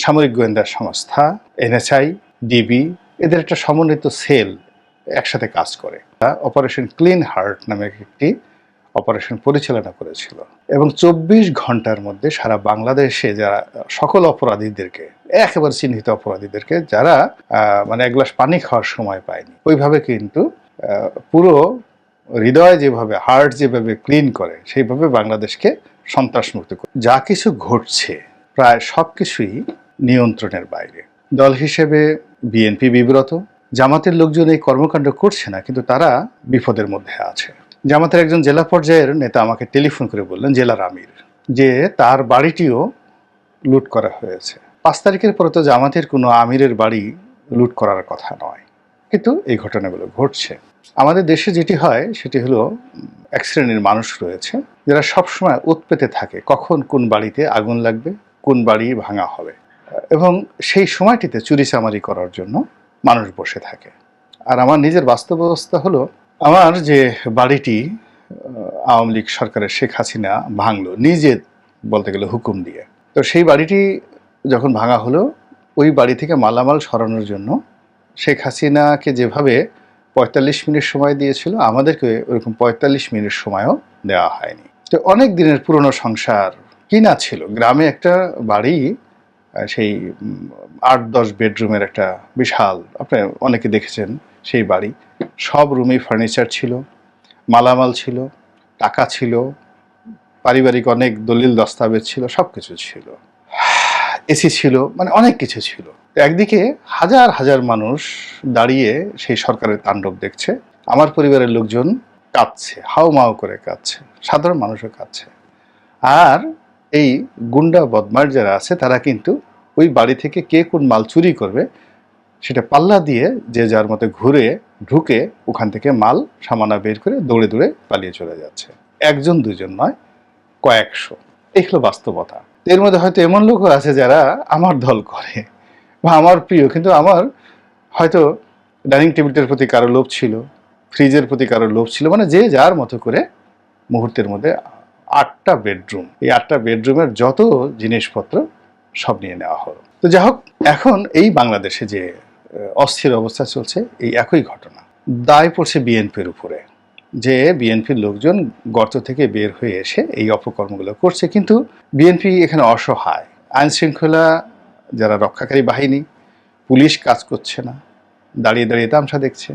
সামরিক গোয়েন্দা সংস্থা, এনএসআই, ডিবি এদের একটা সমন্বিত সেল একসাথে কাজ করে। অপারেশন ক্লিন হার্ট নামে একটি অপারেশন পরিচালনা করেছিল এবং ২৪ ঘন্টার মধ্যে সারা বাংলাদেশে যারা সকল অপরাধীদেরকে, একেবারে চিহ্নিত অপরাধীদেরকে যারা মানে এক গ্লাস পানি খাওয়ার সময় পায়নি, ওইভাবে কিন্তু পুরো হৃদয় যেভাবে, হার্ট যেভাবে ক্লিন করে, সেইভাবে বাংলাদেশকে সন্ত্রাসমুক্ত করে। যা কিছু ঘটছে প্রায় সবকিছুই নিয়ন্ত্রণের বাইরে। দল হিসেবে বিএনপি বিব্রত। জামাতের লোকজন এই কর্মকাণ্ড করছে না, কিন্তু তারা বিপদের মধ্যে আছে। জামাতের একজন জেলা পর্যায়ের নেতা আমাকে টেলিফোন করে বললেন, জেলার আমির, যে তার বাড়িটিও লুট করা হয়েছে। ৫ তারিখের পরে তো জামাতের কোনো আমিরের বাড়ি লুট করার কথা নয়, কিন্তু এই ঘটনাগুলো ঘটছে। আমাদের দেশে যেটি হয় সেটি হলো, এক শ্রেণীর মানুষ রয়েছে যারা সবসময় উৎপেতে থাকে কখন কোন বাড়িতে আগুন লাগবে, কোন বাড়ি ভাঙা হবে, এবং সেই সময়টিতে চুরিচামারি করার জন্য মানুষ বসে থাকে। আর আমার নিজের বাস্তব অবস্থা হলো, আমার যে বাড়িটি আওয়ামী লীগ সরকারের শেখ হাসিনা ভাঙলো নিজে, বলতে গেলে হুকুম দিয়ে, তো সেই বাড়িটি যখন ভাঙা হলো, ওই বাড়ি থেকে মালামাল সরানোর জন্য শেখ হাসিনাকে যেভাবে ৪৫ মিনিট সময় দিয়েছিল, আমাদেরকে ওরকম ৪৫ মিনিট সময়ও দেওয়া হয়নি। তো অনেক দিনের পুরনো সংসার কিনা ছিল। গ্রামে একটা বাড়ি, সেই ৮-১০ বেডরুমের একটা বিশাল, আপনি অনেকে দেখেছেন সেই বাড়ি। সব রুমেই ফার্নিচার ছিল, মালামাল ছিল, টাকা ছিল, পারিবারিক অনেক দলিল দস্তাবেজ ছিল, সব কিছু ছিল, এসি ছিল, মানে অনেক কিছু ছিল। একদিকে হাজার হাজার মানুষ দাঁড়িয়ে সেই সরকারের তাণ্ডব দেখছে, আমার পরিবারের লোকজন কাঁদছে, হাউমাউ করে কাঁদছে, সাধারণ মানুষও কাঁদছে। আর এই গুন্ডা বদমাশ যারা আছে তারা কিন্তু ওই বাড়ি থেকে কে কোন মাল চুরি করবে সেটা পাল্লা দিয়ে যে যার মতো ঘুরে ঢুকে ওখান থেকে মাল সামানা বের করে দৌড়ে দৌড়ে পালিয়ে চলে যাচ্ছে। একজন দুজন নয়, কয়েকশো। এই হলো বাস্তবতা। এর মধ্যে হয়তো এমন লোকও আছে যারা আমার দল করে বা আমার প্রিয়, কিন্তু আমার হয়তো ডাইনিং টেবিলটার প্রতি কারো লোভ ছিল, ফ্রিজের প্রতি কারো লোভ ছিল, মানে যে যার মতো করে মুহূর্তের মধ্যে ৮টা বেডরুম, এই ৮টা বেডরুমের যত জিনিসপত্র সব নিয়ে নেওয়া হলো। তো যাই হোক, এখন এই বাংলাদেশে যে অস্থির অবস্থা চলছে, এই একই ঘটনা দায় পড়ছে বিএনপির উপরে, যে বিএনপির লোকজন গর্ত থেকে বের হয়ে এসে এই অপকর্মগুলো করছে। কিন্তু বিএনপি এখানে অসহায়। আইন শৃঙ্খলা যারা রক্ষাকারী বাহিনী, পুলিশ কাজ করছে না, দাঁড়িয়ে দাঁড়িয়ে তামসা দেখছে।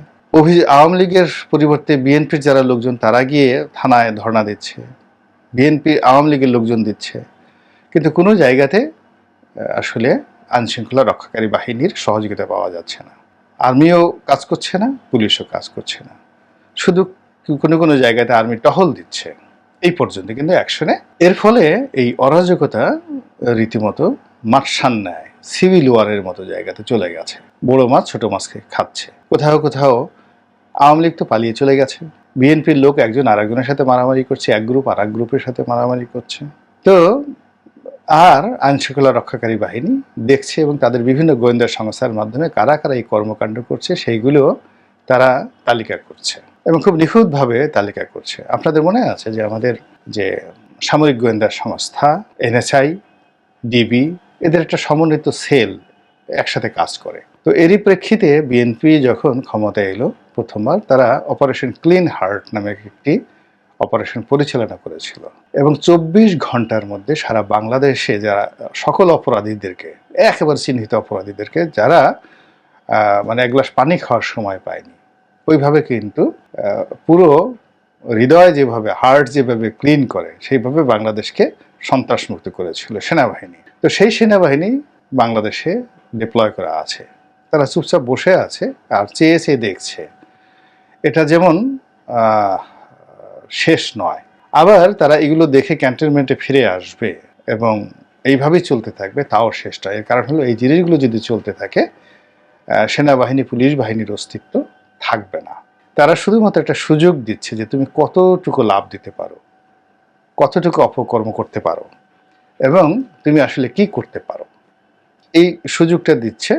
আওয়ামী লীগের পরিবর্তে বিএনপির যারা লোকজন তারা গিয়ে থানায় ধর্ণা দিচ্ছে, বিএনপি আওয়ামী লীগের লোকজন দিচ্ছে, কিন্তু কোনো জায়গাতে আসলে আইন শৃঙ্খলা রক্ষাকারী বাহিনীর সহযোগিতা পাওয়া যাচ্ছে না। আর্মিও কাজ করছে না, পুলিশও কাজ করছে না, শুধু কোনো কোনো জায়গাতে আর্মি টহল দিচ্ছে, এই পর্যন্ত কিন্তু অ্যাকশনে। এর ফলে এই অরাজকতা রীতিমতো মাৎসান নেয়, সিভিল ওয়ারের মতো জায়গাতে চলে গেছে। বড় মাছ ছোট মাছকে খাচ্ছে। কোথাও কোথাও আওয়ামী লীগ তো পালিয়ে চলে গেছে, বিএনপির লোক একজন আর একজনের সাথে মারামারি করছে, এক গ্রুপ আর এক গ্রুপের সাথে মারামারি করছে। তো আর আইন শৃঙ্খলা রক্ষাকারী বাহিনী দেখছে এবং তাদের বিভিন্ন গোয়েন্দা সংস্থার মাধ্যমে কারা কারা এই কর্মকাণ্ড করছে সেইগুলো তারা তালিকা করছে এবং খুব নিখুঁতভাবে তালিকা করছে। আপনাদের মনে আছে যে আমাদের যে সামরিক গোয়েন্দা সংস্থা, এনএসআই, ডিবি এদের একটা সমন্বিত সেল একসাথে কাজ করে। তো এরই প্রেক্ষিতে বিএনপি যখন ক্ষমতায় এলো প্রথমবার, তারা অপারেশন ক্লিন হার্ট নামে একটি অপারেশন পরিচালনা করেছিল এবং ২৪ ঘন্টার মধ্যে সারা বাংলাদেশে যারা সকল অপরাধীদেরকে, একেবারে চিহ্নিত অপরাধীদেরকে যারা মানে এক গ্লাস পানি খাওয়ার সময় পায়নি, ওইভাবে কিন্তু পুরো হৃদয় যেভাবে, হার্ট যেভাবে ক্লিন করে, সেইভাবে বাংলাদেশকে সন্ত্রাসমুক্ত করেছিল সেনাবাহিনী। তো সেই সেনাবাহিনী বাংলাদেশে ডিপ্লয় করা আছে, তারা চুপচাপ বসে আছে আর চেয়ে চেয়ে দেখছে। এটা যেমন শেষ নয়, আবার তারা এগুলো দেখে ক্যান্টনমেন্টে ফিরে আসবে এবং এইভাবেই চলতে থাকবে, তাও শেষ নয়। এর কারণ হলো, এই জিনিসগুলো যদি চলতে থাকে সেনাবাহিনী, পুলিশ বাহিনীর অস্তিত্ব থাকবে না। তারা শুধুমাত্র একটা সুযোগ দিচ্ছে যে তুমি কতটুকু লাভ দিতে পারো, কতটুকু অপকর্ম করতে পারো এবং তুমি আসলে কি করতে পারো, এই সুযোগটা দিচ্ছে।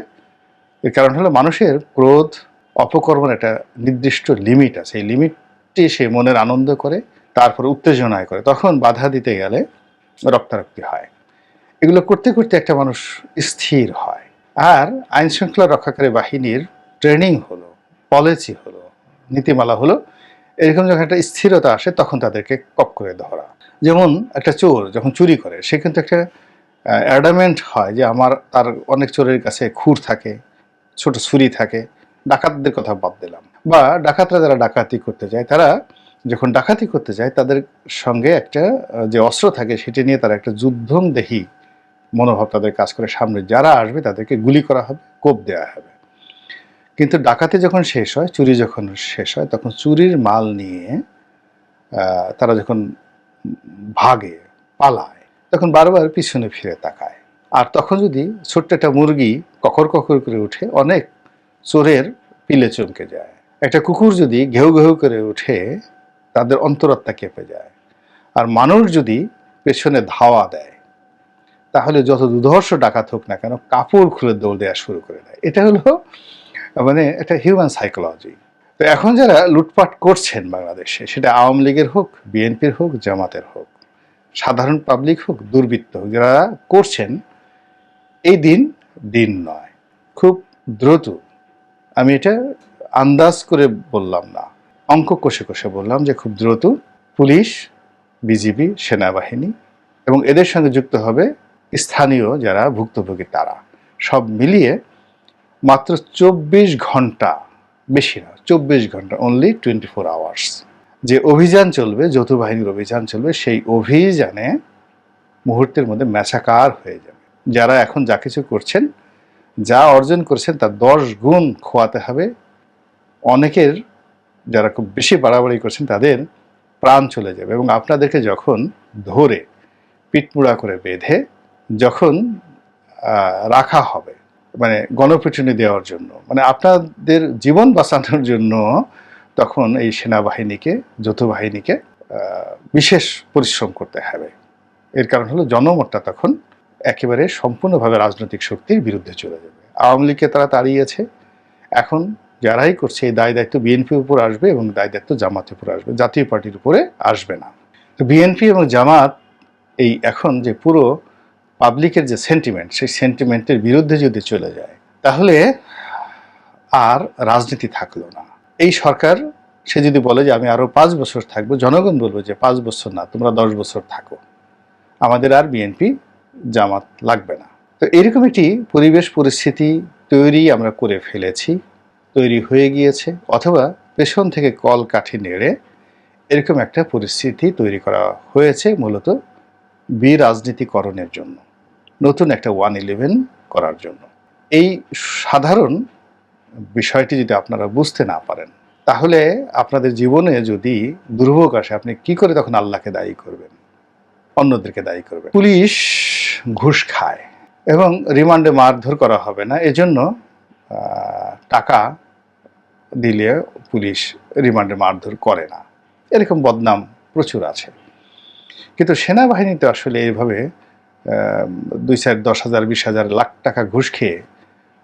এর কারণ হলো, মানুষের ক্রোধ, অপকর্মের একটা নির্দিষ্ট লিমিট আছে, এই লিমিটটি সে মনের আনন্দ করে, তারপরে উত্তেজনায় করে, তখন বাধা দিতে গেলে রক্তারক্তি হয়। এগুলো করতে করতে একটা মানুষ স্থির হয়। আর আইন শৃঙ্খলা রক্ষাকারী বাহিনীর ট্রেনিং হলো, পলিসি হলো, নীতিমালা হলো, এরকম যখন একটা স্থিরতা আসে তখন তাদেরকে কপ করে ধরা। যেমন একটা চোর যখন চুরি করে সে কিন্তু একটা অ্যাডামেন্ট হয় যে তার অনেক চোরের কাছে খুর থাকে, ছোট ছুরি থাকে। ডাকাতদের কথা বাদ দিলাম, বা ডাকাতরা যারা ডাকাতি করতে যায় তারা যখন ডাকাতি করতে যায় তাদের সঙ্গে একটা যে অস্ত্র থাকে সেটি নিয়ে তারা একটা যুদ্ধংদেহী মনোভাব তাদের কাজ করে, সামনে যারা আসবে তাদেরকে গুলি করা হবে, কোপ দেওয়া হবে। কিন্তু ডাকাতি যখন শেষ হয়, চুরি যখন শেষ হয়, তখন চুরির মাল নিয়ে তারা যখন ভাগে, পালায়, তখন বারবার পিছনে ফিরে তাকায়। আর তখন যদি ছোট্ট একটা মুরগি কখর কখর করে উঠে, অনেক চোরের পিলে চমকে যায়। একটা কুকুর যদি ঘেউ ঘেউ করে উঠে, তাদের অন্তরাত্মা কেঁপে যায়। আর মানুষ যদি পেছনে ধাওয়া দেয়, তাহলে যত দুর্ধর্ষ ডাকাত হোক না কেন কাপড় খুলে দৌড় দেওয়া শুরু করে দেয়। এটা হলো মানে একটা হিউম্যান সাইকোলজি। তো এখন যারা লুটপাট করছেন বাংলাদেশে, সেটা আওয়ামী লীগের হোক, বিএনপির হোক, জামাতের হোক, সাধারণ পাবলিক হোক, দুর্বৃত্ত হোক, যারা করছেন, এই দিন দিন নয়, খুব দ্রুত। আমি এটা আন্দাজ করে বললাম না, অঙ্ক কষে কষে বললাম যে খুব দ্রুত পুলিশ, বিজিবি, সেনাবাহিনী এবং এদের সঙ্গে যুক্ত হবে স্থানীয় যারা ভুক্তভোগী, তারা সব মিলিয়ে মাত্র 24 ঘন্টা, বেশি না, 24 ঘন্টা, অনলি 24 আওয়ার্স যে অভিযান চলবে, যৌথ বাহিনীর অভিযান চলবে, সেই অভিযানে মুহূর্তের মধ্যে ম্যাসাকার হয়ে যাবে। যারা এখন যা কিছু করছেন, যা অর্জন করছেন তার 10 গুণ খোয়াতে হবে। অনেকের যারা খুব বেশি বাড়াবাড়ি করছেন তাদের প্রাণ চলে যাবে। এবং আপনাদেরকে যখন ধরে পিটমুড়া করে বেঁধে যখন রাখা হবে, মানে গণপিটুনি দেওয়ার জন্য, মানে আপনাদের জীবন বাঁচানোর জন্য, তখন এই সেনাবাহিনীকে, যৌথ বাহিনীকে বিশেষ পরিশ্রম করতে হবে। এর কারণ হলো জনমতটা তখন একেবারে সম্পূর্ণভাবে রাজনৈতিক শক্তির বিরুদ্ধে চলে যাবে। আওয়ামী লীগকে তারা তাড়িয়েছে, এখন যারাই করছে এই দায় দায়িত্ব বিএনপির উপর আসবে এবং দায় দায়িত্ব জামাতের উপর আসবে, জাতীয় পার্টির উপরে আসবে না। তো বিএনপি এবং জামাত এই এখন যে পুরো পাবলিকের যে সেন্টিমেন্ট, সেই সেন্টিমেন্টের বিরুদ্ধে যদি চলে যায়, তাহলে আর রাজনীতি থাকলো না। এই সরকার, সে যদি বলে যে আমি আরো 5 বছর থাকবো, জনগণ বলবে যে 5 বছর না, তোমরা 10 বছর থাকো, আমাদের আর বিএনপি জামাত লাগবে না। তো এরকম একটি পরিবেশ পরিস্থিতি তৈরি আমরা করে ফেলেছি, তৈরি হয়ে গিয়েছে, অথবা পেছন থেকে কল কাঠি নেড়ে এরকম একটা পরিস্থিতি তৈরি করা হয়েছে মূলত বিরাজনীতিকরণের জন্য, নতুন একটা 111 করার জন্য। এই সাধারণ বিষয়টি যদি আপনারা বুঝতে না পারেন, তাহলে আপনাদের জীবনে যদি দুর্ভোগ আসে, আপনি কি করে তখন আল্লাহকে দায়ী করবেন, অন্যদেরকে দায়ী করবেন? পুলিশ ঘুষ খায় এবং রিমান্ডে মারধর করা হবে না, এজন্য টাকা দিলে পুলিশ রিমান্ডে মারধর করে না, এরকম বদনাম প্রচুর আছে। কিন্তু সেনাবাহিনীতে আসলে এইভাবে 2-4, 10,000, 20,000, লাখ টাকা ঘুষ খেয়ে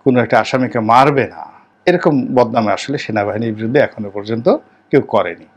কোনো একটা আসামিকে মারবে না, এরকম বদনামে আসলে সেনাবাহিনীর বিরুদ্ধে এখনো পর্যন্ত কেউ করেনি।